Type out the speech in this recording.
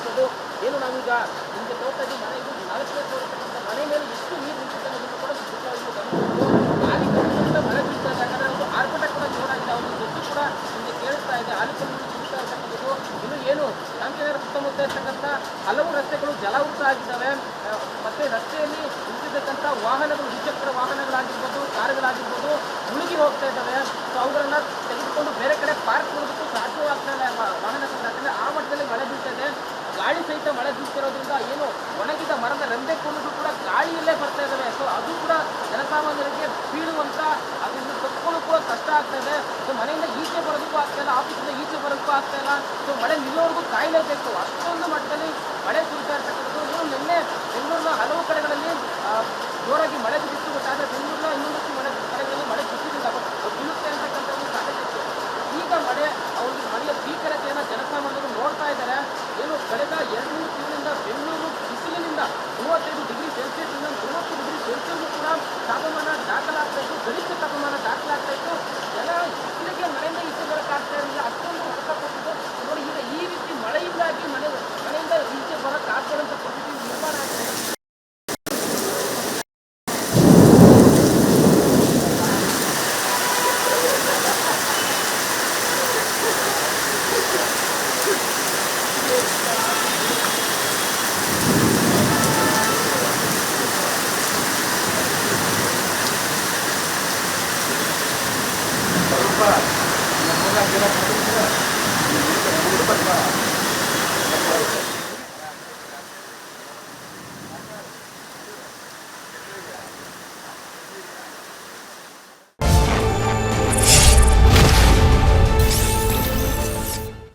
ಆಗಿರ್ಬೋದು. ಏನು ನಾವೀಗ ನಿಮಗೆ ತೋರ್ತಾ ಇದ್ದೀವಿ ಮನೆ, ಇದು 4ನೇ ಫ್ಲೋರ್ ಇರ್ತಕ್ಕಂಥ ಮನೆ ಮೇಲೆ ಎಷ್ಟು ನೀರು ನಿಂತಿದೆ ಅನ್ನೋದನ್ನು ಕೂಡ ಸುಖವಾಗಿ ಗಮನಿಸಬಹುದು. ಆಲಿಕಲ್ಲಿನಿಂದ ಮಳೆ ಬೀಳ್ತಾ ಇದೆ, ಯಾಕಂದರೆ ಒಂದು ಆರ್ಭಟ ಕೂಡ ಜೋರಾಗಿದೆ, ಅವ್ರ ಜೊತೆ ಕೂಡ ನಿಮಗೆ ಕೇಳಿಸ್ತಾ ಇದೆ. ಆಲಿಕಲ್ಲಿನಿಂದ ಬೀಳ್ತಾ ಇರ್ತಕ್ಕಂಥದ್ದು ಇನ್ನು ಏನು ಶಾಂತಿನಗರ ಸುತ್ತಮುತ್ತ ಇರ್ತಕ್ಕಂಥ ಹಲವು ರಸ್ತೆಗಳು ಜಲಾವೃತ ಆಗಿದ್ದಾವೆ. ಮತ್ತೆ ರಸ್ತೆಯಲ್ಲಿ ನಿಂತಿರ್ತಕ್ಕಂಥ ವಾಹನಗಳು, ದ್ವಿಚಕ್ರ ವಾಹನಗಳಾಗಿರ್ಬೋದು, ಕಾರುಗಳಾಗಿರ್ಬೋದು ಮುಳುಗಿ ಹೋಗ್ತಾ ಇದ್ದಾವೆ. ಸೊ ಅವುಗಳನ್ನ ತೆಗೆದುಕೊಂಡು ಬೇರೆ ಕಡೆ ಪಾರ್ಕ್ ಮಾಡೋದಕ್ಕೂ ಸಾಧ್ಯವಾಗ್ತಾ ಇಲ್ಲ ವಾಹನಗಳು, ಯಾಕಂದರೆ ಆ ಮಟ್ಟದಲ್ಲಿ ಮಳೆ ಬೀಳ್ತಾ ಇದೆ. ಗಾಳಿ ಸಹಿತ ಮಳೆ ಬೀಳ್ತಿರೋದ್ರಿಂದ ಏನು ಒಣಗಿದ ಮರದ ರೆಂಬೆ ಕೊಂಡೂ ಕೂಡ ಗಾಳಿಯಲ್ಲೇ ಬರ್ತಾ ಇದ್ದಾವೆ. ಸೊ ಅದು ಕೂಡ ಜನಸಾಮಾನ್ಯರಿಗೆ ಬೀಳುವಂಥ, ಅದರಿಂದ ತಕ್ಕೊಳ್ಳೂ ಕೂಡ ಕಷ್ಟ ಆಗ್ತಾ ಇದೆ. ಸೊ ಮನೆಯಿಂದ ಈಚೆ ಬರೋದಕ್ಕೂ ಆಗ್ತಾ ಇಲ್ಲ, ಆಫೀಸಿಂದ ಈಚೆ ಬರೋದಕ್ಕೂ ಆಗ್ತಾ ಇಲ್ಲ. ಸೊ ಮಳೆ ನಿಲ್ಲೋವರೆಗೂ ಕಾಯಲೇಬೇಕು, ಅಷ್ಟೊಂದು ಮಟ್ಟದಲ್ಲಿ ಮಳೆ ಸುರಿತಾ ಇರ್ತಕ್ಕಂಥದ್ದು. ಏನು ನಿನ್ನೆ ಬೆಂಗಳೂರಿನ ಹಲವು ಕಡೆಗಳಲ್ಲಿ ಜೋರಾಗಿ ಮಳೆ ಬಿದ್ದಿತ್ತು, ಬಟ್ ಆದರೆ ಬೆಂಗಳೂರಿನ ಇನ್ನೊಂದಷ್ಟು ಕಡೆಗಳಲ್ಲಿ ಮಳೆ ಬಿದ್ದಿದ್ದಿಲ್ಲ, ಬಟ್ ಬೀಳುತ್ತೆ ಅಂತಕ್ಕಂಥ ಒಂದು ಸಾಧ್ಯತೆ ಇತ್ತು. ಈಗ ಮಳೆ ಅವ್ರಿಗೆ ಮಳೆಯ ಭೀಕರತೆಯನ್ನು ಜನಸಾಮಾನ್ಯರು ನೋಡ್ತಾ ಇದ್ದಾರೆ. ಏನು ಕಳೆದ 2-3 ತಿಂಗಳಿಂದ ಬೆಂಗಳೂರು ಬಿಸಿಲಿನಿಂದ 35 ಡಿಗ್ರಿ ಸೆಲ್ಸಿಯಸ್ನಿಂದ 30 ಡಿಗ್ರಿ ಸೆಲ್ಸಿಯಸ್ ಕೂಡ ತಾಪಮಾನ ದಾಖಲಾಗ್ತಾ ಇತ್ತು, ಗರಿಷ್ಠ ತಾಪಮಾನ ದಾಖಲಾಗ್ತಾ ಇತ್ತು. ಜನ ಬಿಸಿಲಿಗೆ ಮನೆಯಿಂದ ಈಚೆ ಬರೋಕ್ಕಾಗ್ತಾ ಇರಲಿಲ್ಲ, ಅಷ್ಟೊಂದು ಕಷ್ಟಪಟ್ಟಿದ್ದು. ನೋಡಿ ಈಗ ಈ ರೀತಿ ಮಳೆಯಿಂದಾಗಿ ಮನೆಯಿಂದ ಈಚೆ ಬರೋಕ್ಕಾಗದಂಥ ಪರಿಸ್ಥಿತಿ ನಿರ್ಮಾಣ ಆಗಿದೆ. ಸ್ವಲ್ಪ